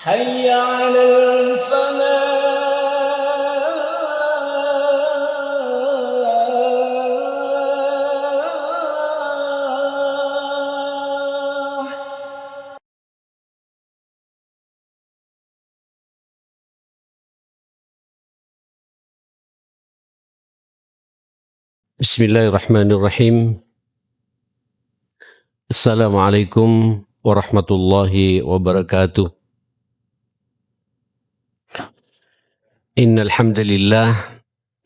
حي على الفلاح. Bismillahirrahmanirrahim. Assalamualaikum warahmatullahi wabarakatuh. Innal hamdalillah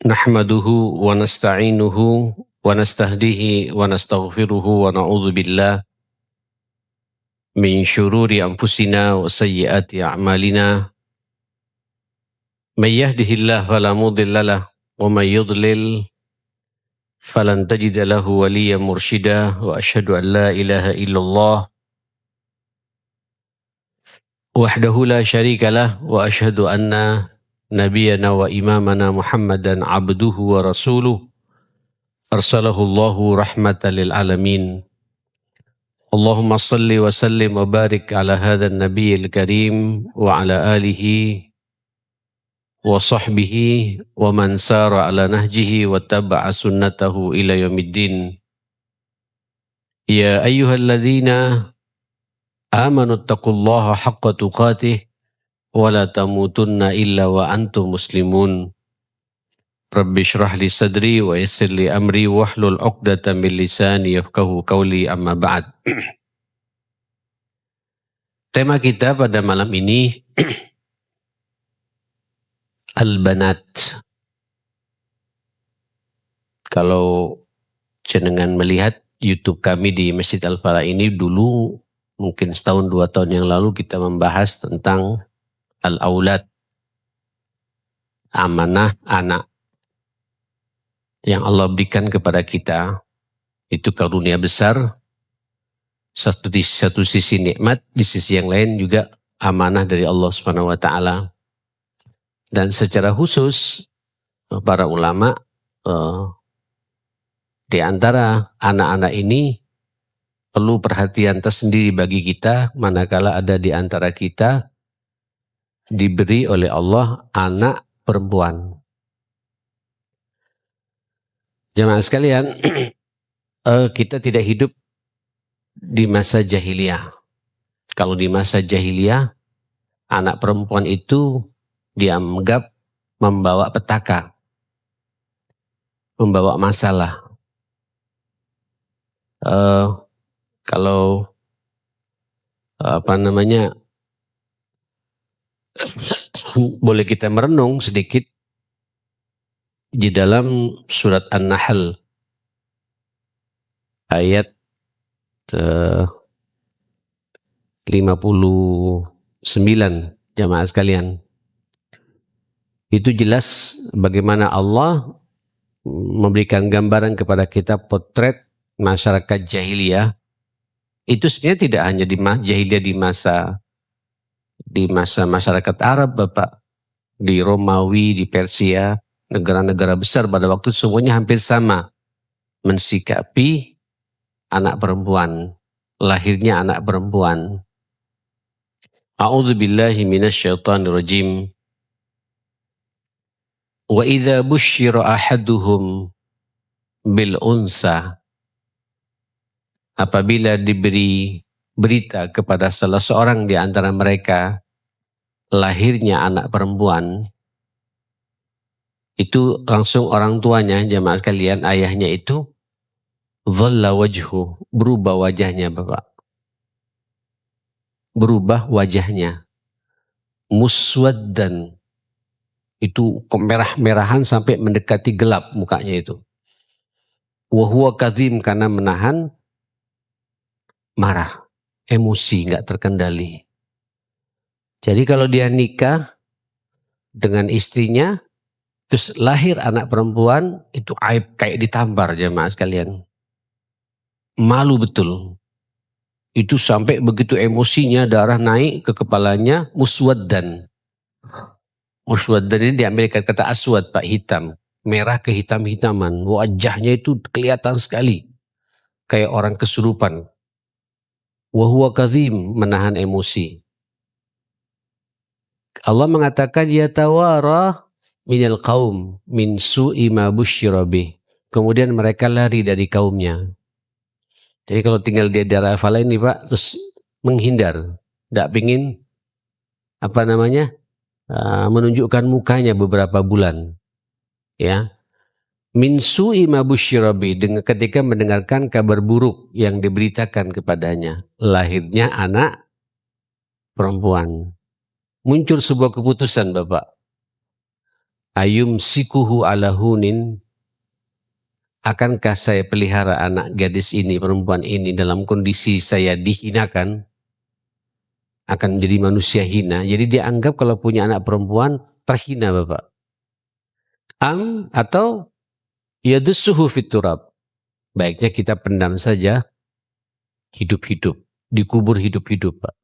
nahmaduhu wa nasta'inuhu wa nastahdihi wa nastaghfiruhu wa na'udzu billah min syururi anfusina wa sayyiati a'malina. May yahdihillahu fala mudhillalah wa may yudlil falan tajida lahu waliyyan mursyida wa asyhadu an la ilaha illallah wahdahu la syarika lah wa asyhadu anna nabiyana wa imamana Muhammadan abduhu wa rasuluh arsalahu Allahu rahmatan lil alamin. Allahumma salli wa sallim wa barik ala hadzal nabiyil karim wa ala alihi wa sahbihi wa man sara ala nahjihi wa taba'a sunnatahu ila yaumiddin. Ya ayyuhalladzina amanu taqullaha haqqa tuqatih wa la tamutunna illa wa antum muslimun. Rabbi syrah li sadri wa yassir li amri wahlul 'uqdatam min lisani yafqahu qawli, amma ba'd. Tema kita pada malam ini al-banat. Kalau jenengan melihat YouTube kami di Masjid Al-Falah ini, dulu mungkin setahun 2 tahun yang lalu kita membahas tentang al-aulad, amanah anak yang Allah berikan kepada kita. Itu karunia besar, di satu sisi nikmat, di sisi yang lain juga amanah dari Allah Subhanahu wa taala. Dan secara khusus para ulama di antara anak-anak ini perlu perhatian tersendiri bagi kita manakala ada di antara kita diberi oleh Allah anak perempuan. Jemaah sekalian, kita tidak hidup di masa jahiliyah. Kalau di masa jahiliyah, anak perempuan itu dianggap membawa petaka, membawa masalah. Kalau boleh kita merenung sedikit di dalam surat An-Nahl ayat 59, jamaah sekalian. Itu jelas bagaimana Allah memberikan gambaran kepada kita potret masyarakat jahiliyah. Itu sebenarnya tidak hanya di jahiliyah di masa masyarakat Arab, Bapak, di Romawi, di Persia, negara-negara besar pada waktu semuanya hampir sama mensikapi anak perempuan, lahirnya anak perempuan. A'udzubillahi minasyaitonirrajim. Wa idza busyira ahaduhum bil unsa, apabila diberi berita kepada salah seorang di antara mereka lahirnya anak perempuan, itu langsung orang tuanya, jemaah sekalian, ayahnya itu dhalla wajhu, berubah wajahnya, Bapak. Berubah wajahnya. Muswaddan, itu kemerah-merahan sampai mendekati gelap mukanya itu. Wa huwa kadhim, karena menahan marah, emosi, nggak terkendali. Jadi kalau dia nikah dengan istrinya, terus lahir anak perempuan, itu aib kayak ditampar, jemaah sekalian. Malu betul. Itu sampai begitu emosinya, darah naik ke kepalanya, muswaddan. Muswaddan ini diambil kata aswad, Pak, hitam. Merah kehitam-hitaman. Wajahnya itu kelihatan sekali. Kayak orang kesurupan. Wa huwa kadhim, menahan emosi. Allah mengatakan yatawara minal qaum min su'i ma busyira bih. Kemudian mereka lari dari kaumnya. Jadi kalau tinggal di daerah Fala ini Pak, terus menghindar, tidak ingin menunjukkan mukanya beberapa bulan, ya. Min su'i ma busyira bih, dengan ketika mendengarkan kabar buruk yang diberitakan kepadanya, lahirnya anak perempuan. Muncul sebuah keputusan Bapak. Ayum sikuhu ala hunin, akankah saya pelihara anak gadis ini, perempuan ini dalam kondisi saya dihinakan, akan menjadi manusia hina. Jadi dia anggap kalau punya anak perempuan terhina Bapak. Atau yadussuhu fit turab, baiknya kita pendam saja hidup-hidup, dikubur hidup-hidup Pak.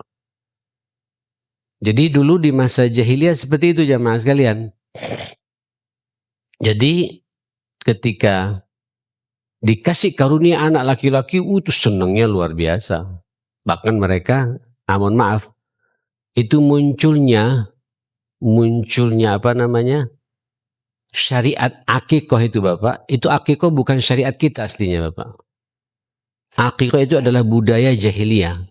Jadi dulu di masa jahiliyah seperti itu jamaah sekalian. Jadi ketika dikasih karunia anak laki-laki, itu senangnya luar biasa. Bahkan mereka, mohon maaf, itu munculnya syariat akikoh itu Bapak. Itu akikoh bukan syariat kita aslinya Bapak. Akikoh itu adalah budaya jahiliyah.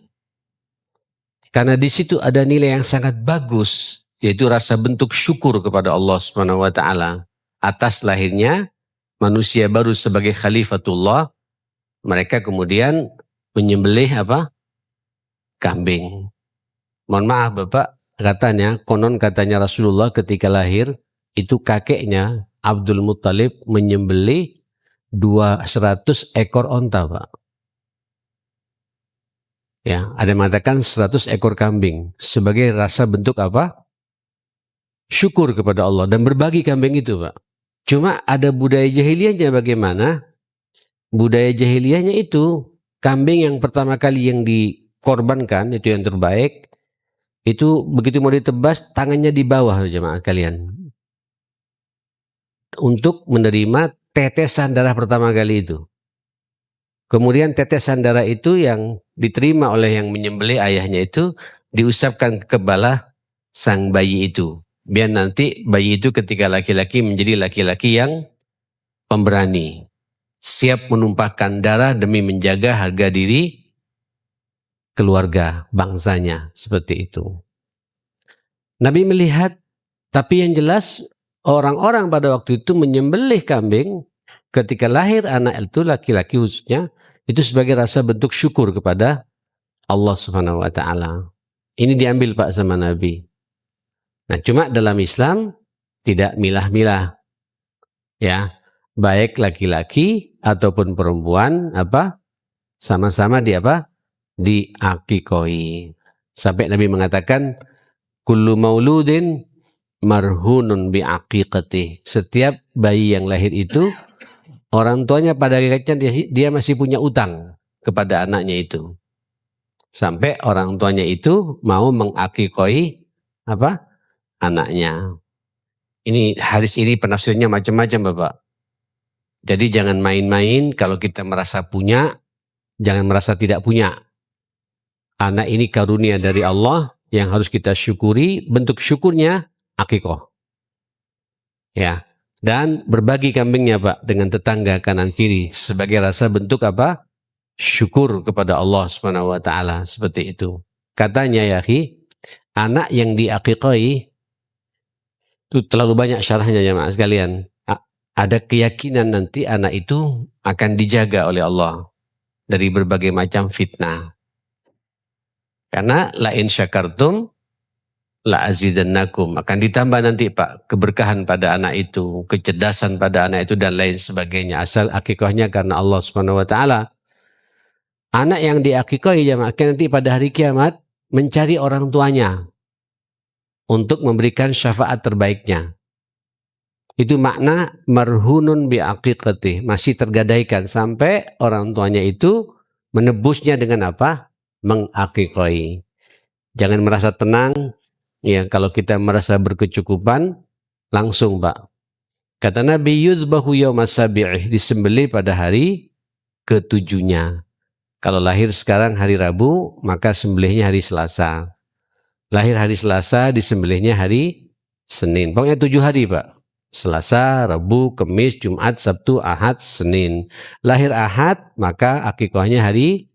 Karena di situ ada nilai yang sangat bagus, yaitu rasa bentuk syukur kepada Allah Subhanahu wa taala atas lahirnya manusia baru sebagai khalifatullah. Mereka kemudian menyembelih kambing. Mohon maaf Bapak, konon katanya Rasulullah ketika lahir itu kakeknya Abdul Muttalib menyembelih 200 ekor onta Pak. Ya, ada yang mengatakan 100 ekor kambing sebagai rasa bentuk syukur kepada Allah dan berbagi kambing itu Pak. Cuma ada budaya jahiliyahnya bagaimana? Budaya jahiliyahnya itu kambing yang pertama kali yang dikorbankan, itu yang terbaik, itu begitu mau ditebas tangannya di bawah jemaah kalian. Untuk menerima tetesan darah pertama kali itu. Kemudian tetesan darah itu yang diterima oleh yang menyembelih ayahnya itu diusapkan ke kepala sang bayi itu. Biar nanti bayi itu ketika laki-laki menjadi laki-laki yang pemberani. Siap menumpahkan darah demi menjaga harga diri keluarga, bangsanya. Seperti itu. Nabi melihat, tapi yang jelas orang-orang pada waktu itu menyembelih kambing ketika lahir anak itu, laki-laki khususnya, itu sebagai rasa bentuk syukur kepada Allah Subhanahu wa taala. Ini diambil Pak sama Nabi. Nah, cuma dalam Islam tidak milah-milah. Ya, baik laki-laki ataupun perempuan sama-sama diakikoi. Sampai Nabi mengatakan kullu mauludin marhunun biaqiqatih. Setiap bayi yang lahir itu orang tuanya pada hakikatnya dia masih punya utang kepada anaknya itu. Sampai orang tuanya itu mau mengakikoi anaknya. Ini hadis ini penafsirnya macam-macam Bapak. Jadi jangan main-main kalau kita merasa punya, jangan merasa tidak punya. Anak ini karunia dari Allah yang harus kita syukuri, bentuk syukurnya akikoh. Ya. Dan berbagi kambingnya Pak dengan tetangga kanan kiri sebagai rasa bentuk syukur kepada Allah Subhanahu wa taala, seperti itu. Katanya ya anak yang diakikoi itu terlalu banyak syarahnya ya Mas sekalian. Ada keyakinan nanti anak itu akan dijaga oleh Allah dari berbagai macam fitnah. Karena la in syakartum la azidannakum, akan ditambah nanti Pak keberkahan pada anak itu, kecerdasan pada anak itu dan lain sebagainya, asal akikahnya karena Allah Subhanahu wa taala. Anak yang diakikahi jemaah nanti pada hari kiamat mencari orang tuanya untuk memberikan syafaat terbaiknya. Itu makna marhunun biaqiqatih, masih tergadaikan sampai orang tuanya itu menebusnya dengan mengakikahi. Jangan merasa tenang. Ya, kalau kita merasa berkecukupan, langsung Pak. Kata Nabi, yuzbahu yawmas sabi'ih, disembelih pada hari ketujuhnya. Kalau lahir sekarang hari Rabu, maka sembelihnya hari Selasa. Lahir hari Selasa, disembelihnya hari Senin. Pokoknya 7 hari Pak. Selasa, Rabu, Kamis, Jumat, Sabtu, Ahad, Senin. Lahir Ahad, maka akikahnya hari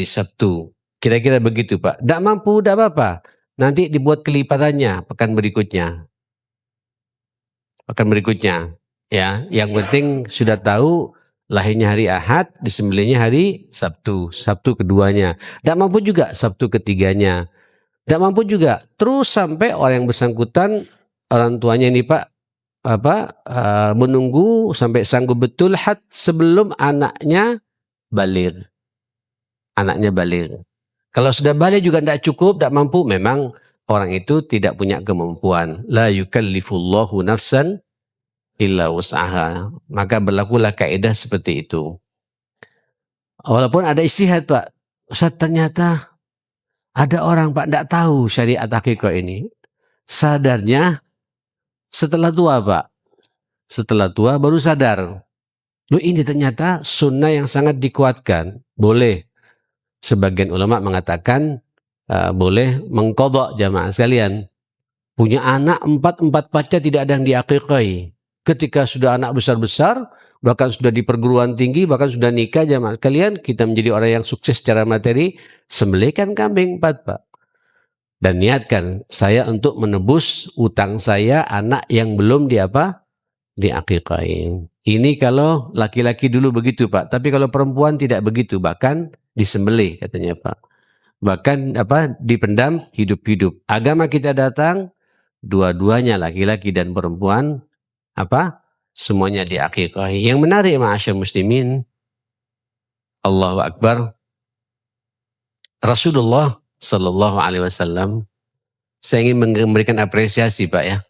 Sabtu. Kira-kira begitu Pak. Tidak mampu, tidak apa-apa. Nanti dibuat kelipatannya pekan berikutnya. Pekan berikutnya. Ya, yang penting sudah tahu lahirnya hari Ahad, disembelihnya hari Sabtu. Sabtu keduanya. Tidak mampu juga Sabtu ketiganya. Tidak mampu juga. Terus sampai orang yang bersangkutan, orang tuanya ini Pak, menunggu sampai sanggup betul had sebelum anaknya baligh. Anaknya baligh. Kalau sudah baligh juga tidak cukup, tidak mampu, memang orang itu tidak punya kemampuan. La yukallifullahu nafsan illa wus'aha. Maka berlakulah kaidah seperti itu. Walaupun ada istihad Pak. Ustaz, ternyata ada orang Pak tidak tahu syariat akikah ini. Sadarnya setelah tua Pak. Setelah tua baru sadar. Loh, ini ternyata sunnah yang sangat dikuatkan. Boleh. Sebagian ulama mengatakan boleh mengqadha jamaah sekalian. Punya anak 4-4 tidak ada yang diakikahi. Ketika sudah anak besar-besar, bahkan sudah di perguruan tinggi, bahkan sudah nikah jamaah sekalian, kita menjadi orang yang sukses secara materi, sembelihkan kambing 4 Pak. Dan niatkan saya untuk menebus utang saya anak yang belum diakikahi. Ini kalau laki-laki dulu begitu Pak, tapi kalau perempuan tidak begitu, bahkan disembelih katanya Pak. Bahkan dipendam hidup-hidup. Agama kita datang, dua-duanya laki-laki dan perempuan semuanya diakikahi. Yang menarik ma'asyar muslimin, Allahu Akbar, Rasulullah Sallallahu Alaihi Wasallam, saya ingin memberikan apresiasi Pak ya.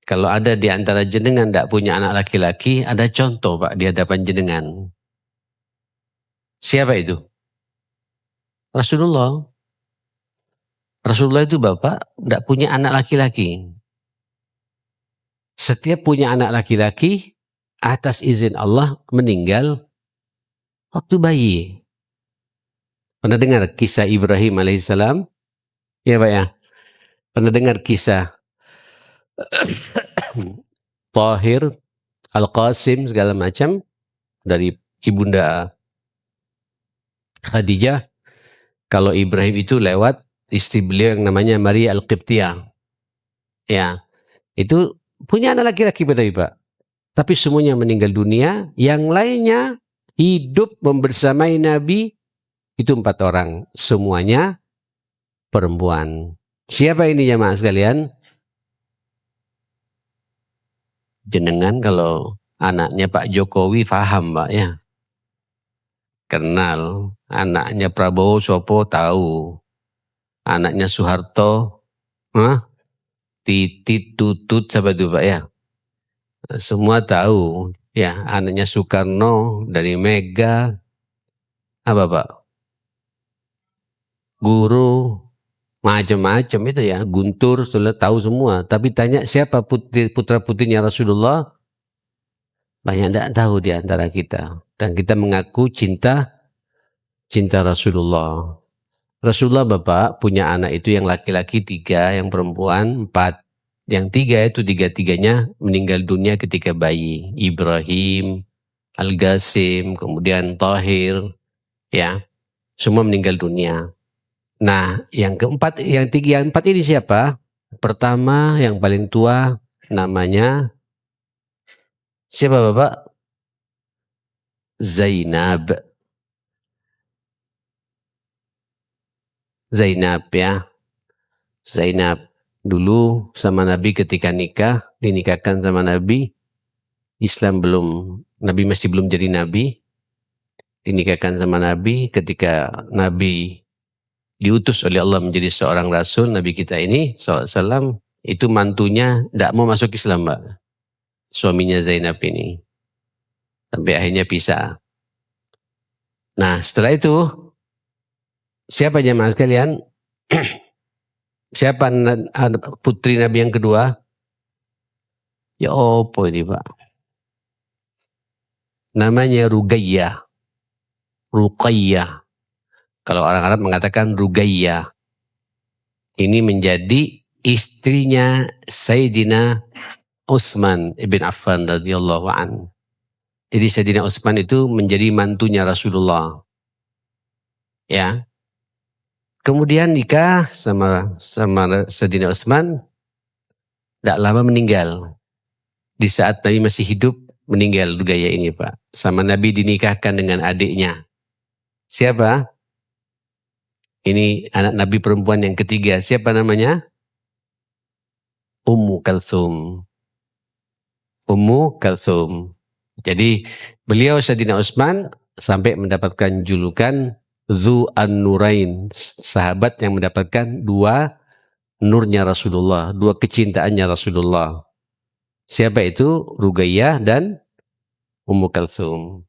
Kalau ada di antara jenengan tidak punya anak laki-laki, ada contoh Pak di hadapan jenengan. Siapa itu? Rasulullah. Rasulullah itu Bapak tidak punya anak laki-laki. Setiap punya anak laki-laki, atas izin Allah meninggal waktu bayi. Pernah dengar kisah Ibrahim alaihissalam? Ya Pak ya. Pernah dengar kisah Tahir, Al-Qasim segala macam dari ibunda Khadijah. Kalau Ibrahim itu lewat istri beliau yang namanya Maria Al-Qibtiyah. Ya, itu punya anak laki-laki Pak. Tapi semuanya meninggal dunia. Yang lainnya hidup membersamai Nabi itu 4 orang. Semuanya perempuan. Siapa ini jemaah sekalian? Jenengan kalau anaknya Pak Jokowi paham Pak ya. Kenal. Anaknya Prabowo Sopo tahu. Anaknya Soeharto, Titit, Tutut, siapa itu Pak ya? Semua tahu. Ya, anaknya Soekarno dari Mega. Apa Pak? Guru, macam-macam itu ya. Guntur, sudah tahu semua. Tapi tanya siapa putra-putrinya Rasulullah? Banyak tidak tahu di antara kita. Dan kita mengaku cinta Rasulullah. Rasulullah Bapak punya anak itu yang laki-laki 3, yang perempuan 4. Yang 3 itu 3-3-nya meninggal dunia ketika bayi. Ibrahim, Al-Qasim, kemudian Tahir, ya, semua meninggal dunia. Nah, yang keempat, yang 4 ini siapa? Pertama, yang paling tua, namanya siapa Bapak? Zainab. Zainab ya. Zainab dulu sama Nabi ketika nikah, dinikahkan sama Nabi. Islam belum, Nabi masih belum jadi Nabi. Dinikahkan sama Nabi ketika Nabi diutus oleh Allah menjadi seorang Rasul. Nabi kita ini SAW itu mantunya tidak mau masuk Islam Mbak. Suaminya Zainab ini. Sampai akhirnya pisah. Nah setelah itu, siapa jemaah sekalian? Siapa putri Nabi yang kedua? Ya opo ini Pak? Namanya Ruqayyah. Ruqayyah. Kalau orang Arab mengatakan Ruqayyah. ini menjadi istrinya Sayyidina Utsman ibn Affan radhiyallahu an. Jadi Sayyidina Utsman itu menjadi mantunya Rasulullah. Ya. Kemudian nikah sama Sayyidina Utsman, tidak lama meninggal. Di saat Nabi masih hidup meninggal gaya ini Pak. Sama Nabi dinikahkan dengan adiknya. Siapa? Ini anak Nabi perempuan yang ketiga. Siapa namanya? Ummu Kalsum. Ummu Kalsum. Jadi beliau Sayyidina Utsman sampai mendapatkan julukan Zu An-Nurain. Sahabat yang mendapatkan dua nurnya Rasulullah. Dua kecintaannya Rasulullah. Siapa itu? Ruqayyah dan Ummu Kalsum.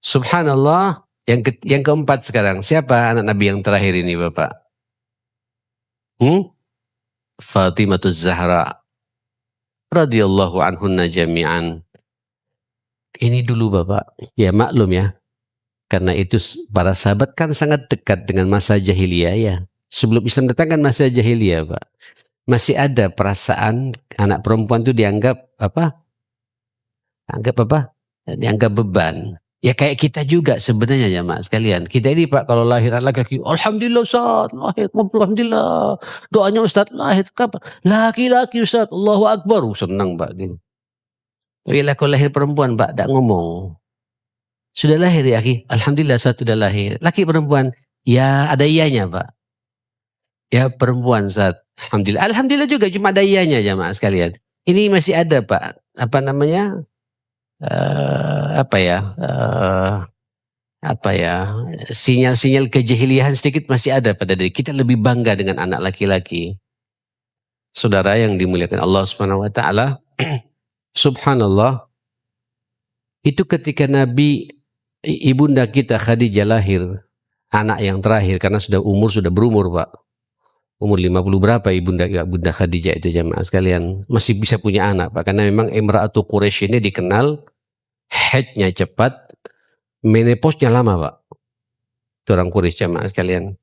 Subhanallah. Yang keempat sekarang. Siapa anak Nabi yang terakhir ini Bapak? Fatimatuz Zahra radhiyallahu anhunna jami'an. Ini dulu Bapak. Ya maklum ya. Karena itu para sahabat kan sangat dekat dengan masa jahiliyah ya. Sebelum Islam datang kan masa jahiliyah Pak. Masih ada perasaan anak perempuan itu dianggap apa? Dianggap beban. Ya kayak kita juga sebenarnya ya Mak sekalian. Kita ini Pak kalau lahir laki-laki, alhamdulillah Ustaz, lahir, alhamdulillah. Doanya Ustaz lahir kapan? Laki-laki Ustaz, Allahu Akbar. Senang Pak gitu. Tapi kalau lahir perempuan Pak, tak ngomong. Sudah lahir ya Aki? Alhamdulillah Ustaz sudah lahir. Laki perempuan, ya ada iyanya Pak. Ya perempuan Ustaz. Alhamdulillah. Alhamdulillah juga cuma ada iyanya ya Mak sekalian. Ini masih ada Pak. Apa namanya? Sinyal-sinyal kejahiliahan sedikit masih ada pada diri kita. Lebih bangga dengan anak laki-laki. Saudara yang dimuliakan Allah Subhanahu wa taala, subhanallah, itu ketika Nabi ibunda kita Khadijah lahir, anak yang terakhir karena sudah berumur Pak. Umur 50 berapa ibunda Khadijah itu jamaah sekalian, masih bisa punya anak Pak, karena memang Imra'atu Quraisy ini dikenal haidnya cepat, menopause-nya lama Pak. Itu orang Quraisy jamaah sekalian.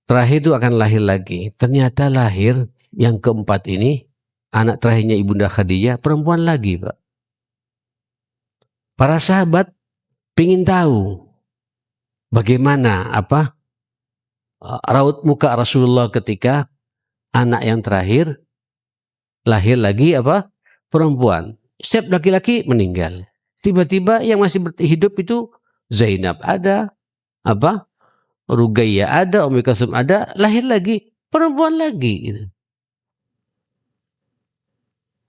Terakhir itu akan lahir lagi. Ternyata lahir yang keempat ini, anak terakhirnya ibunda Khadijah, perempuan lagi Pak. Para sahabat ingin tahu bagaimana raut muka Rasulullah ketika anak yang terakhir lahir lagi perempuan. Setiap laki-laki meninggal. Tiba-tiba yang masih hidup itu Zainab ada, Ruqayyah ada, Ummu Kalsum ada, lahir lagi perempuan lagi gitu.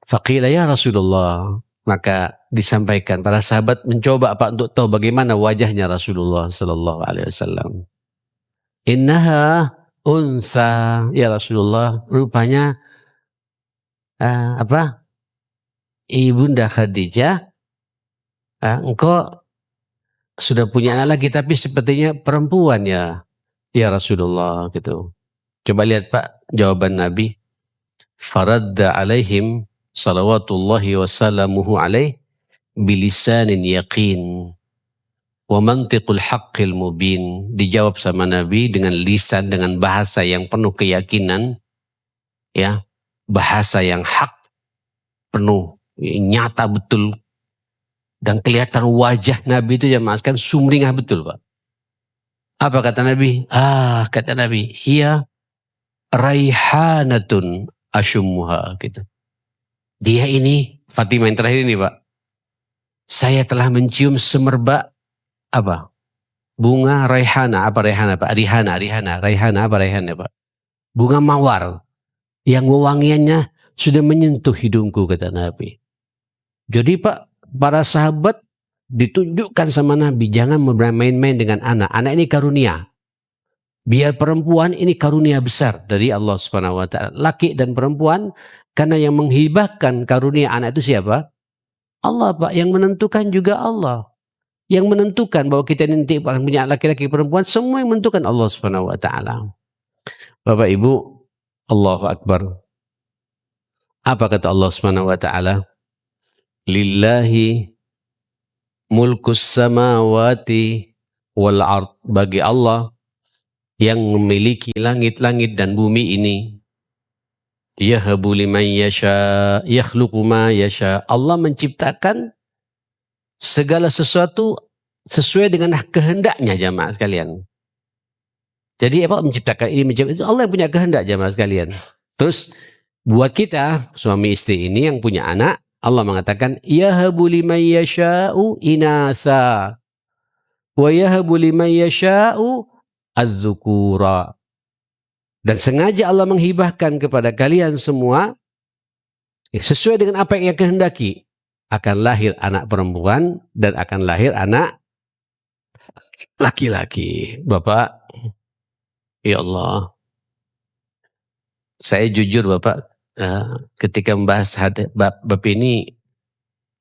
Faqila ya Rasulullah, maka disampaikan para sahabat mencoba untuk tahu bagaimana wajahnya Rasulullah sallallahu alaihi wasallam. Innaha unsa ya Rasulullah, rupanya ibunda Khadijah, engkau sudah punya anak lagi tapi sepertinya perempuan ya Rasulullah gitu. Coba lihat Pak jawaban Nabi. Faradda alaihim salawatullahi wassalamuhu alaih bilisanin yaqin wa mantiqul haqqil mubin. Dijawab sama Nabi dengan lisan, dengan bahasa yang penuh keyakinan, ya, bahasa yang hak, penuh, nyata betul, dan kelihatan wajah Nabi itu kan sumringah betul Pak. Apa kata Nabi? Kata Nabi, hiya raihanatun asyummuha gitu. Dia ini Fatimah yang terakhir ini Pak, saya telah mencium semerbak bunga raihana. Raihana Pak? Raihana Pak? Bunga mawar yang wewangiannya sudah menyentuh hidungku kata Nabi. Jadi Pak, para sahabat ditunjukkan sama Nabi jangan main-main dengan anak. Anak ini karunia. Biar perempuan ini karunia besar dari Allah Subhanahu wa taala. Laki dan perempuan, karena yang menghibahkan karunia anak itu siapa? Allah Pak. Yang menentukan juga Allah. Yang menentukan bahwa kita nanti punya laki-laki perempuan, semua yang menentukan Allah Subhanahu wa taala. Bapak Ibu, Allahu Akbar. Apa kata Allah Subhanahu wa taala? Lillahi mulkus samawati wal ard. Bagi Allah yang memiliki langit-langit dan bumi ini. Yahabu liman yasha, yakhluqu ma yasha. Allah menciptakan segala sesuatu sesuai dengan kehendaknya, jamaah sekalian. Jadi apa menciptakan ini, menciptakan itu, Allah yang punya kehendak, jamaah sekalian. Terus buat kita suami istri ini yang punya anak, Allah mengatakan yahabu liman yasha'u inasa wa yahabu liman yasha'u az-dzukura. Dan sengaja Allah menghibahkan kepada kalian semua sesuai dengan apa yang ia kehendaki. Akan lahir anak perempuan dan akan lahir anak laki-laki. Bapak, ya Allah, saya jujur Bapak, ketika membahas bab ini,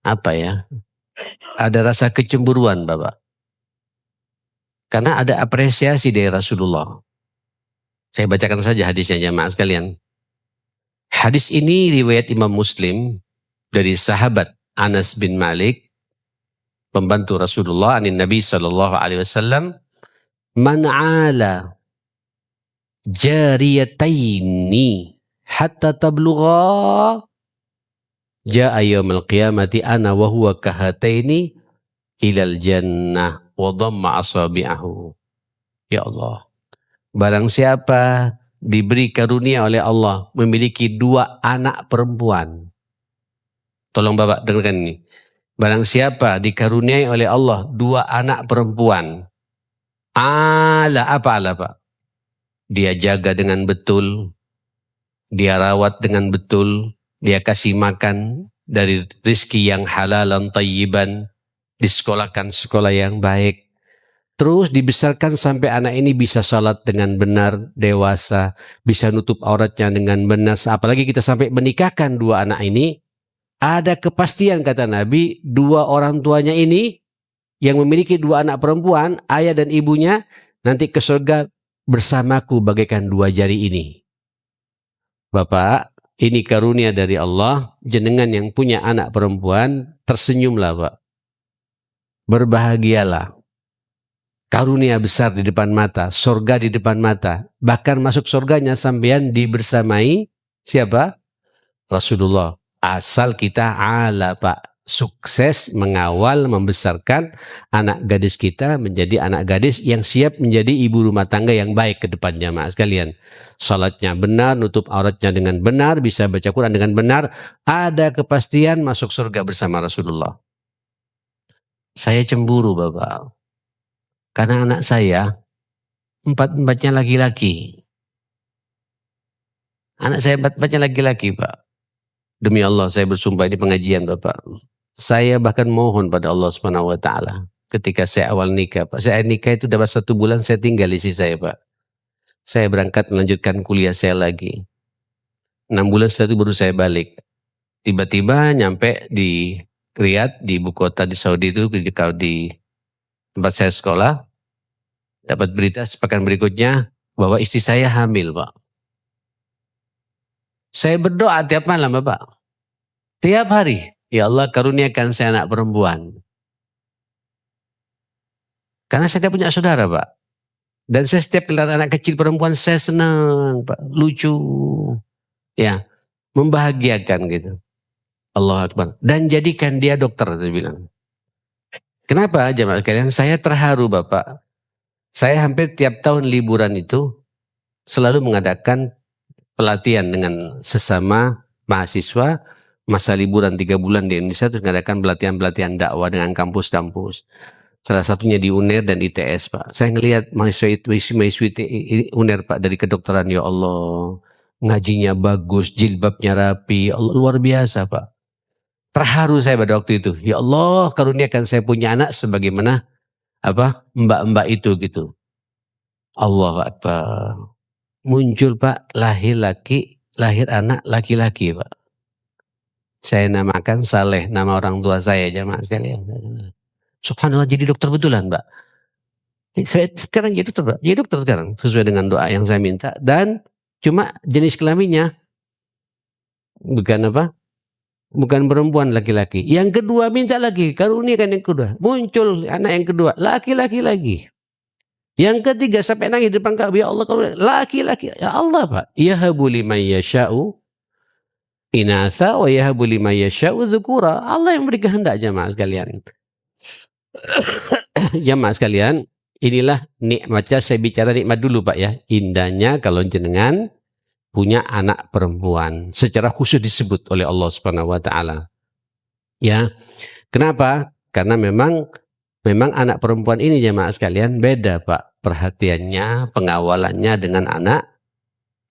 apa ya, ada rasa kecemburuan Bapak. Karena ada apresiasi dari Rasulullah. Saya bacakan saja hadisnya, jamaah sekalian. Hadis ini riwayat Imam Muslim dari sahabat Anas bin Malik, pembantu Rasulullah, anin Nabi sallallahu alaihi wasallam, man 'ala jariyataini hatta tablugha jaa yaumil qiyamati ana wa huwa kahataini ilal jannah wa dhamma asabi'ahu. Ya Allah, barang siapa diberi karunia oleh Allah memiliki 2 anak perempuan. Tolong Bapak dengarkan ini. Barang siapa dikaruniai oleh Allah 2 anak perempuan. Apa Pak? Dia jaga dengan betul, dia rawat dengan betul, dia kasih makan dari rizki yang halalan tayyiban, disekolahkan sekolah yang baik. Terus dibesarkan sampai anak ini bisa salat dengan benar, dewasa, bisa nutup auratnya dengan benar. Apalagi kita sampai menikahkan 2 anak ini, ada kepastian kata Nabi, 2 orang tuanya ini yang memiliki 2 anak perempuan, ayah dan ibunya, nanti ke surga bersamaku bagaikan 2 jari ini. Bapak, ini karunia dari Allah, jenengan yang punya anak perempuan, tersenyumlah Pak. Berbahagialah. Karunia besar di depan mata, surga di depan mata. Bahkan masuk surganya sampean dibersamai siapa? Rasulullah. Asal kita ala Pak. Sukses mengawal, membesarkan anak gadis kita menjadi anak gadis yang siap menjadi ibu rumah tangga yang baik ke depannya, jamaah sekalian. Salatnya benar, nutup auratnya dengan benar, bisa baca Quran dengan benar, ada kepastian masuk surga bersama Rasulullah. Saya cemburu Bapak. Karena anak saya 4-4-nya laki-laki. Anak saya 4-4-nya laki-laki Pak. Demi Allah saya bersumpah ini pengajian Bapak. Saya bahkan mohon pada Allah Subhanahu wa taala ketika saya awal nikah, Pak. Saya nikah itu dapat 1 bulan saya tinggal istri saya, Pak. Saya berangkat melanjutkan kuliah saya lagi. 6 bulan setelah itu baru saya balik. Tiba-tiba nyampe di Riyadh, di ibu kota di Saudi itu, di tempat saya sekolah, dapat berita sepekan berikutnya bahwa istri saya hamil, Pak. Saya berdoa tiap malam, Bapak. Tiap hari. Ya Allah karuniakan saya anak perempuan. Karena saya tidak punya saudara Pak. Dan saya setiap lihat anak kecil perempuan saya senang Pak. Lucu. Ya. Membahagiakan gitu. Allah Akbar. Dan jadikan dia dokter. Dia bilang. Kenapa jemaah sekalian? Saya terharu Bapak. Saya hampir tiap tahun liburan itu selalu mengadakan pelatihan dengan sesama mahasiswa. Masa liburan 3 bulan di Indonesia terus mengadakan pelatihan-pelatihan dakwah dengan kampus-kampus. Salah satunya di UNER dan ITS Pak. Saya ngelihat mahasiswa UNER Pak dari kedokteran, ya Allah. Ngajinya bagus, jilbabnya rapi, Allah, luar biasa Pak. Terharu saya pada waktu itu. Ya Allah karuniakan saya punya anak sebagaimana mbak-mbak itu gitu. Allah Akbar. Muncul Pak lahir anak laki-laki Pak. Saya namakan Saleh, nama orang tua saya jamaah sekalian. Subhanallah jadi dokter betulan, Mbak. Saya sekarang jadi dokter, Mbak. Jadi dokter sekarang sesuai dengan doa yang saya minta dan cuma jenis kelaminnya bukan bukan perempuan, laki-laki. Yang kedua minta lagi, karunia kan yang kedua. Muncul anak yang kedua, laki-laki lagi. Yang ketiga sampai nangis di depan Ka'bah, ya Allah, laki-laki, ya Allah Pak, yahabu liman yasha'u inatha wa yahabu liman yasha'u dzukura. Allah yang beri kehendak jemaah sekalian. Jemaah sekalian, inilah nikmatnya, saya bicara nikmat dulu Pak ya. Indahnya kalau jenengan punya anak perempuan, secara khusus disebut oleh Allah Subhanahu wa taala. Ya. Kenapa? Karena memang anak perempuan ini jemaah sekalian beda Pak perhatiannya, pengawalannya dengan anak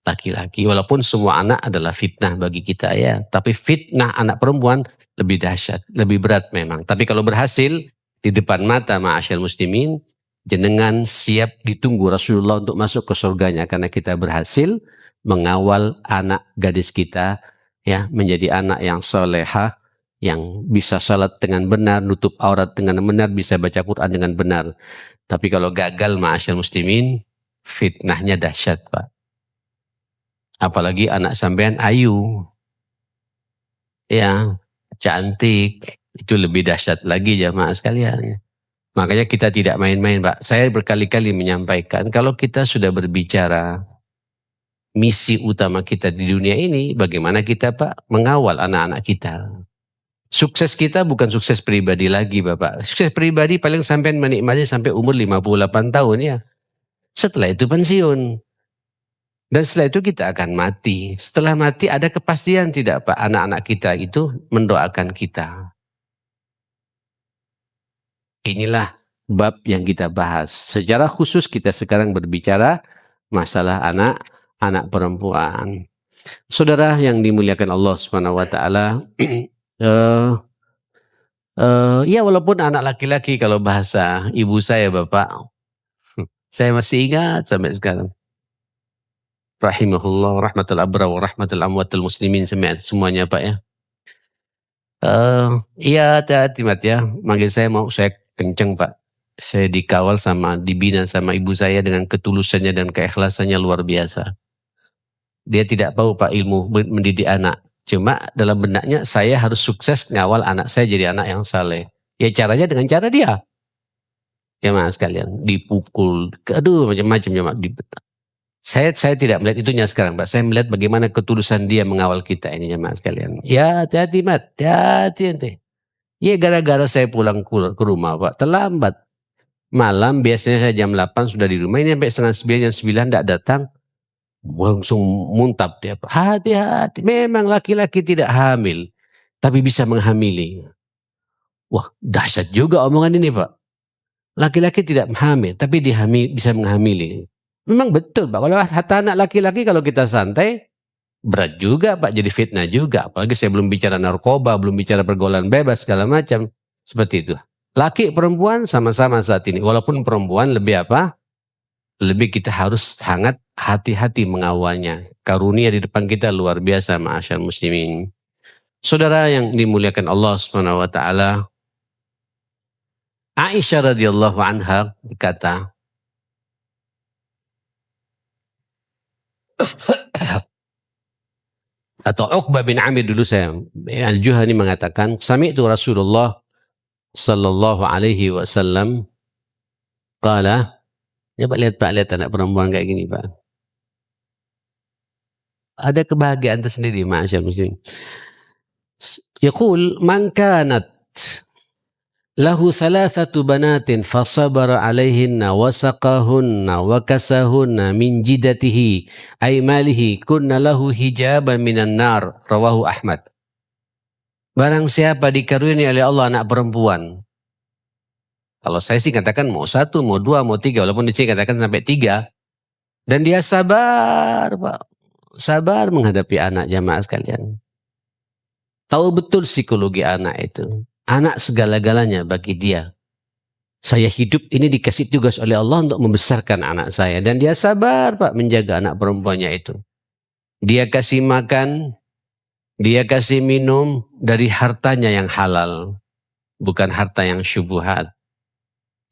laki-laki. Walaupun semua anak adalah fitnah bagi kita ya, tapi fitnah anak perempuan lebih dahsyat, lebih berat memang. Tapi kalau berhasil di depan mata ma'asyal muslimin, jenengan siap ditunggu Rasulullah untuk masuk ke surganya karena kita berhasil mengawal anak gadis kita ya menjadi anak yang solehah, yang bisa salat dengan benar, nutup aurat dengan benar, bisa baca Quran dengan benar. Tapi kalau gagal ma'asyal muslimin, fitnahnya dahsyat Pak. Apalagi anak sampean ayu, ya cantik, itu lebih dahsyat lagi jamaah sekalian. Makanya kita tidak main-main Pak. Saya berkali-kali menyampaikan kalau kita sudah berbicara misi utama kita di dunia ini, bagaimana kita Pak mengawal anak-anak kita. Sukses kita bukan sukses pribadi lagi Bapak. Sukses pribadi paling sampean menikmati sampai umur 58 tahun ya. Setelah itu pensiun. Dan setelah itu kita akan mati. Setelah mati ada kepastian tidak Pak? Anak-anak kita itu mendoakan kita. Inilah bab yang kita bahas. Secara khusus kita sekarang berbicara masalah anak perempuan. Saudara yang dimuliakan Allah Subhanahu wa taala, ya walaupun anak laki-laki kalau bahasa ibu saya Bapak, saya masih ingat sampai sekarang. Rahimahullah, rahmatul abra wa rahmatul amwatul muslimin semuanya Pak ya. Iya hati-hati Mat ya, manggil saya mau saya kenceng Pak. Saya dikawal sama, dibina sama ibu saya dengan ketulusannya dan keikhlasannya luar biasa. Dia tidak tahu Pak ilmu mendidik anak. Cuma dalam benaknya saya harus sukses ngawal anak saya jadi anak yang saleh. Ya caranya dengan cara dia. Ya mas sekalian, dipukul, aduh macam-macam ya Mak. Saya tidak melihat itunya sekarang Pak. Saya melihat bagaimana ketulusan dia mengawal kita ini jemaah sekalian. Ya hati-hati Mat, hati-hati ente. Ya gara-gara saya pulang ke rumah Pak, terlambat. Malam biasanya saya jam 8 sudah di rumah, ini sampai setengah 9, jam 9 tidak datang. Langsung muntap dia Pak. Hati-hati, memang laki-laki tidak hamil, tapi bisa menghamili. Wah dahsyat juga omongan ini Pak. Laki-laki tidak hamil, tapi bisa menghamili. Memang betul Pak, kalau hata anak laki-laki kalau kita santai, berat juga Pak, jadi fitnah juga. Apalagi saya belum bicara narkoba, belum bicara pergaulan bebas, segala macam. Seperti itu. Laki perempuan sama-sama saat ini. Walaupun perempuan lebih apa? Lebih kita harus sangat hati-hati mengawalnya. Karunia di depan kita luar biasa ma'asyar muslimin. Saudara yang dimuliakan Allah Subhanahu wa taala, Aisyah radhiyallahu anha berkata, atau Uqbah bin Amir dulu saya Al-Juhani mengatakan, sami'tu Rasulullah sallallahu alaihi wasallam qala, coba lihat anak perempuan kayak gini Pak. Ada kebahagiaan tersendiri ma'asyar muslimin. Yaqul man kanat lahu thalathatu banatin fasabara alaihinna wasaqahunna wakasahunna min jidatihi ay malihi kunna lahu hijaban minan nar, rawahu Ahmad. Barang siapa dikaruniai oleh Allah anak perempuan, kalau saya sih katakan mau 1, mau 2, mau 3, walaupun di sini katakan sampai 3, dan dia sabar Pak, sabar menghadapi anak jamaah sekalian, tahu betul psikologi anak itu. Anak segala-galanya bagi dia. Saya hidup ini dikasih tugas oleh Allah untuk membesarkan anak saya. Dan dia sabar Pak menjaga anak perempuannya itu. Dia kasih makan, dia kasih minum dari hartanya yang halal. Bukan harta yang syubhat.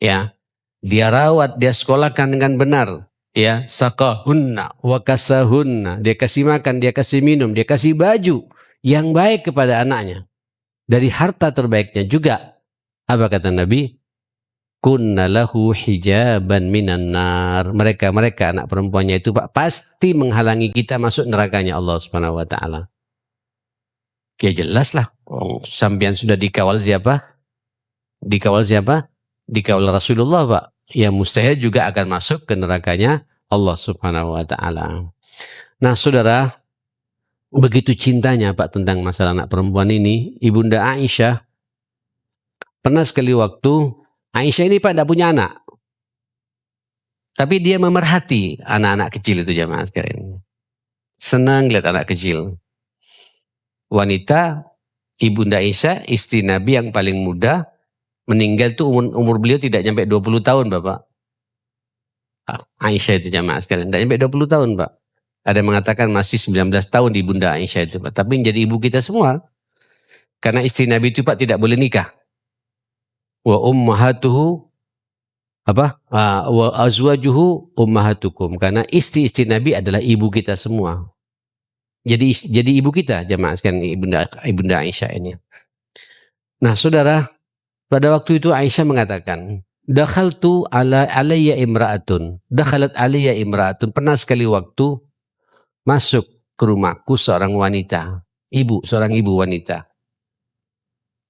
Ya, dia rawat, dia sekolahkan dengan benar. Ya, saqahunna wa kasahunna. Dia kasih makan, dia kasih minum, dia kasih baju yang baik kepada anaknya. Dari harta terbaiknya juga. Apa kata Nabi? kunna lahu hijaban minan nar. Mereka anak perempuannya itu Pak pasti menghalangi kita masuk nerakanya Allah Subhanahu wa taala. Ya jelas lah, sampean sudah dikawal siapa? Dikawal siapa? Dikawal Rasulullah Pak. Ya mustahil juga akan masuk ke nerakanya Allah Subhanahu wa taala. Nah, Saudara, begitu cintanya Pak tentang masalah anak perempuan ini, Ibunda Aisyah pernah sekali waktu, Aisyah ini Pak tidak punya anak. Tapi dia memerhati anak-anak kecil itu jamaah sekalian. Senang lihat anak kecil. Wanita, Ibunda Aisyah, istri Nabi yang paling muda, meninggal itu umur beliau tidak sampai 20 tahun Bapak. Aisyah itu jamaah sekalian, tidak sampai 20 tahun Pak. Ada yang mengatakan masih 19 tahun di Ibunda Aisyah itu Pak. Tapi menjadi ibu kita semua. Karena istri Nabi itu Pak tidak boleh nikah. Wa ummahatuhu wa azwajuhu ummahatukum, karena istri-istri Nabi adalah ibu kita semua. Jadi ibu kita jemaah sekalian, Ibunda Aisyah ini. Nah, Saudara, pada waktu itu Aisyah mengatakan, dakhaltu alayya imra'atun. Dakhalat alayya imra'atun. Pernah sekali waktu masuk ke rumahku seorang wanita, seorang ibu wanita.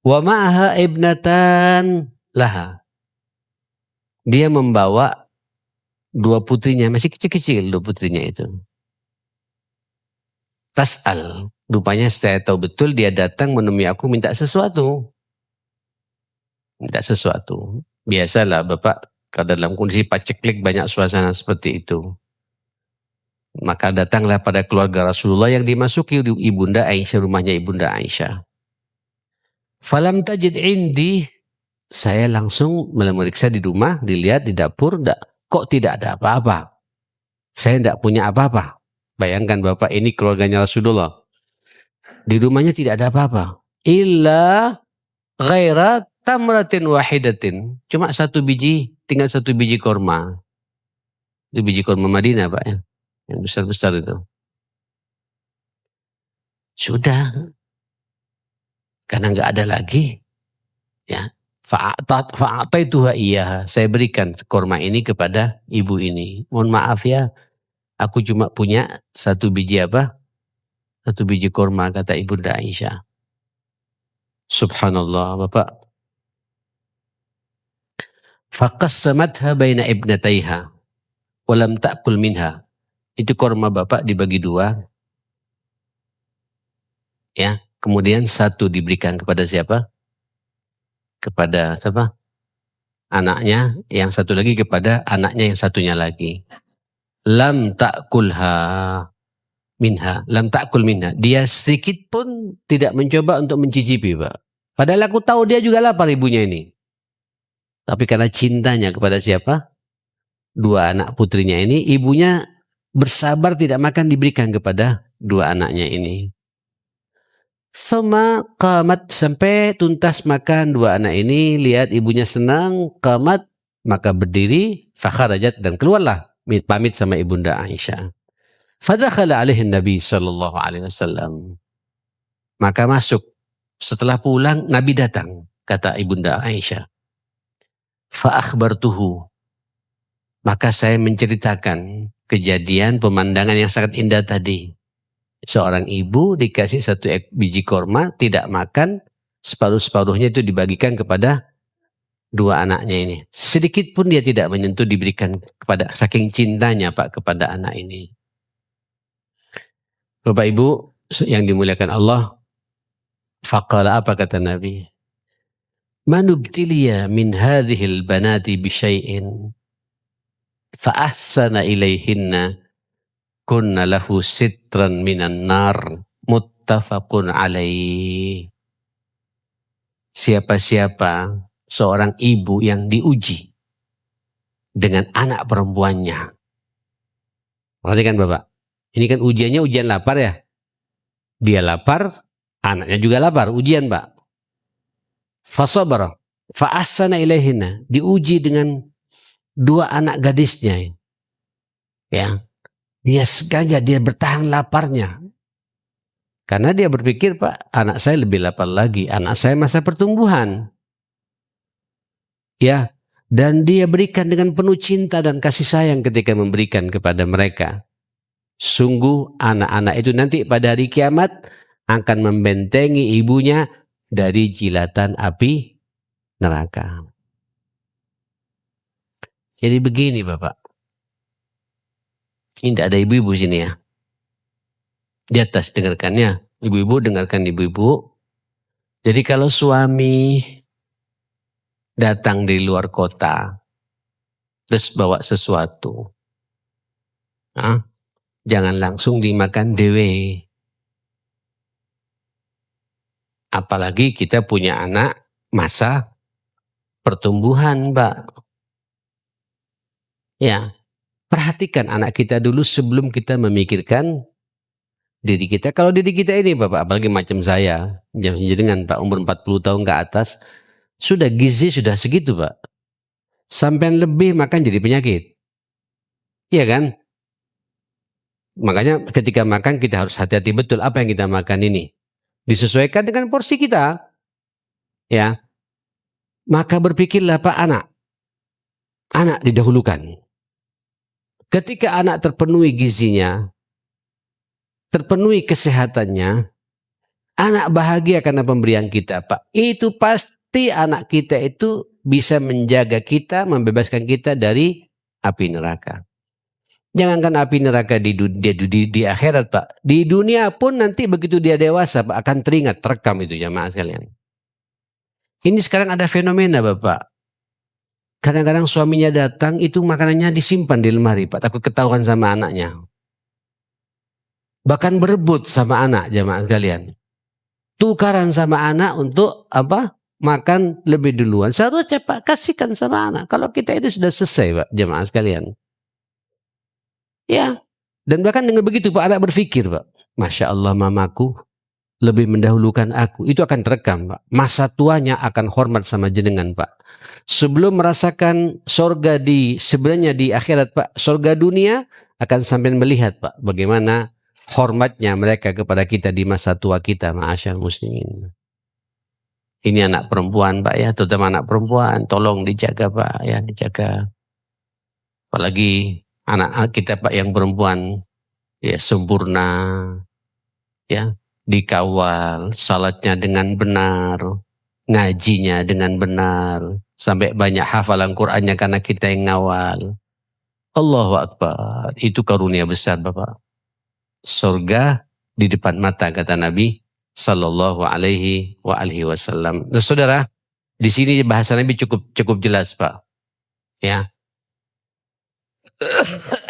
Wa ma'aha ibnatan laha. Dia membawa dua putrinya, masih kecil-kecil dua putrinya itu. Tas'al. Rupanya saya tahu betul dia datang menemui aku minta sesuatu. Minta sesuatu. Biasalah Bapak, kalau dalam kondisi paceklik banyak suasana seperti itu. Maka datanglah pada keluarga Rasulullah yang dimasuki Ibunda Aisyah, rumahnya Ibunda Aisyah. Falam tajid indi. Saya langsung memeriksa di rumah, dilihat di dapur, kok tidak ada apa-apa. Saya tidak punya apa-apa. Bayangkan Bapak, ini keluarganya Rasulullah. Di rumahnya tidak ada apa-apa. Illa ghaira tamratin wahidatin. Cuma tinggal satu biji korma. Itu biji korma Madinah Pak ya. Yang besar-besar itu. Sudah. Karena nggak ada lagi. Ya. Fa'ataituha iyyaha. Saya berikan korma ini kepada ibu ini. Mohon maaf ya, aku cuma punya satu biji apa? Satu biji korma, kata Ibunda Aisyah. Subhanallah Bapak. Faqassamatha baina ibnataiha walam ta'kul minha. Itu korma Bapak dibagi dua. Ya, kemudian satu diberikan kepada siapa? Kepada siapa? Anaknya, yang satu lagi kepada anaknya yang satunya lagi. Lam ta'kulha minha, lam ta'kul minha. Dia sedikit pun tidak mencoba untuk mencicipi, Pak. Padahal aku tahu dia juga lapar ibunya ini. Tapi karena cintanya kepada siapa? Dua anak putrinya ini, ibunya bersabar tidak makan, diberikan kepada dua anaknya ini. Sama qamat, sampai tuntas makan dua anak ini, lihat ibunya senang, qamat, maka berdiri, fakharajat, dan keluarlah pamit sama Ibunda Aisyah. Fadakhala alaihi Nabi sallallahu alaihi wasallam. Maka masuk. Setelah pulang Nabi datang, kata Ibunda Aisyah. Fa akhbartuhu. Maka saya menceritakan kejadian pemandangan yang sangat indah tadi. Seorang ibu dikasih satu biji korma, tidak makan, separuh-separuhnya itu dibagikan kepada dua anaknya ini. Sedikit pun dia tidak menyentuh, diberikan kepada, saking cintanya Pak kepada anak ini. Bapak Ibu yang dimuliakan Allah, faqala, apa kata Nabi? Manubtiliya min hadhil banati bisyai'in fa ahsana ilaihinna kunna lahu sitran minan nar, muttafaqun alaih. Siapa-siapa seorang ibu yang diuji dengan anak perempuannya. Perhatikan Bapak, ini kan ujiannya ujian lapar ya. Dia lapar, anaknya juga lapar, ujian Pak. Fasabara fa ahsana ilaihinna, diuji dengan dua anak gadisnya. Ya. Dia sengaja, dia bertahan laparnya. Karena dia berpikir, Pak, anak saya lebih lapar lagi. Anak saya masa pertumbuhan. Ya, Dan dia berikan dengan penuh cinta dan kasih sayang ketika memberikan kepada mereka. Sungguh anak-anak itu nanti pada hari kiamat akan membentengi ibunya dari jilatan api neraka. Jadi begini Bapak. Ini tidak ada ibu-ibu sini ya. Di atas dengarkannya. Ibu-ibu dengarkan ibu-ibu. Jadi kalau suami datang dari luar kota, terus bawa sesuatu, jangan langsung dimakan dewe. Apalagi kita punya anak masa pertumbuhan, Mbak. Ya, perhatikan anak kita dulu sebelum kita memikirkan diri kita. Kalau diri kita ini Bapak, apalagi macam saya, dengan Pak umur 40 tahun ke atas, sudah gizi sudah segitu Pak. Sampai lebih makan jadi penyakit. Iya kan? Makanya ketika makan kita harus hati-hati betul apa yang kita makan ini. Disesuaikan dengan porsi kita. Ya. Maka berpikirlah Pak anak. Anak didahulukan. Ketika anak terpenuhi gizinya, terpenuhi kesehatannya, anak bahagia karena pemberian kita Pak. Itu pasti anak kita itu bisa menjaga kita, membebaskan kita dari api neraka. Jangankan api neraka di akhirat Pak. Di dunia pun nanti begitu dia dewasa Pak akan teringat, terekam itu jamaah sekalian. Ini sekarang ada fenomena Bapak. Kadang-kadang suaminya datang itu makanannya disimpan di lemari Pak. Takut ketahuan sama anaknya. Bahkan berebut sama anak jamaah sekalian. Tukaran sama anak untuk apa? Makan lebih duluan. Seharusnya Pak kasihkan sama anak. Kalau kita itu sudah selesai Pak jamaah sekalian. Ya. Dan bahkan dengan begitu Pak anak berpikir Pak. Masya Allah mamaku lebih mendahulukan aku. Itu akan terekam Pak. Masa tuanya akan hormat sama jenengan Pak. Sebelum merasakan sorga sebenarnya di akhirat Pak. Sorga dunia akan sampai melihat Pak. Bagaimana hormatnya mereka kepada kita di masa tua kita, ma'asyar muslimin. Ini anak perempuan Pak ya, terutama anak perempuan, tolong dijaga Pak ya, dijaga. Apalagi anak kita Pak yang perempuan, ya sempurna, ya dikawal, salatnya dengan benar, ngajinya dengan benar, sampai banyak hafalan Qur'annya karena kita yang ngawal. Allahu Akbar, itu karunia besar Bapak. Surga di depan mata kata Nabi Sallallahu Alaihi Wasallam. Nah, saudara, di sini bahasa Nabi cukup jelas Pak. Ya.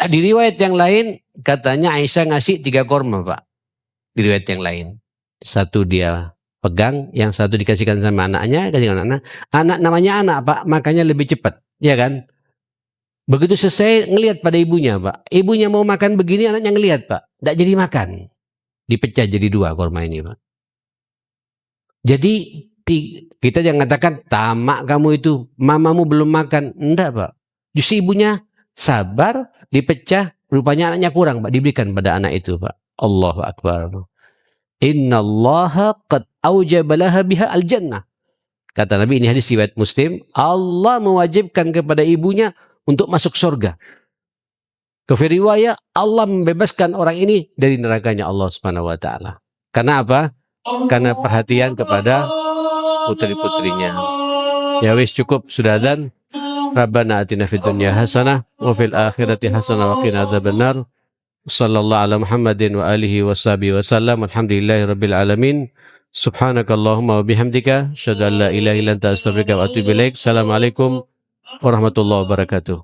Di riwayat yang lain katanya Aisyah ngasih 3 korma Pak. Di riwayat yang lain, satu dia pegang, yang satu dikasihkan sama anaknya, kasihkan anak. Anak namanya anak Pak, makanya lebih cepat, ya kan? Begitu selesai ngelihat pada ibunya Pak. Ibunya mau makan begini, anaknya ngelihat Pak. Tidak jadi makan. Dipecah jadi 2 korma ini Pak. Jadi kita jangan katakan tamak kamu itu, mamamu belum makan. Enggak Pak. Justru ibunya sabar, dipecah, rupanya anaknya kurang Pak. Diberikan pada anak itu Pak. Allahu Akbar. Innallaha qad aujaba laha biha al-jannah. Kata Nabi, ini hadis riwayat Muslim. Allah mewajibkan kepada ibunya untuk masuk surga. Ke riwayat Allah membebaskan orang ini dari nerakanya Allah Subhanahu wa taala. Karena apa? Karena perhatian kepada putri-putrinya. Ya wis cukup sudah dan Rabbana atina fid dunya hasanah wa fil akhirati hasanah wa qina adzabannar. Sallallahu ala Muhammadin wa alihi washabihi wasallam. Alhamdulillahirabbil alamin. Subhanakallahumma wa bihamdika asyhadu an la ilaha illa anta astaghfiruka wa atubu ilaik. Assalamualaikum warahmatullahi wabarakatuh.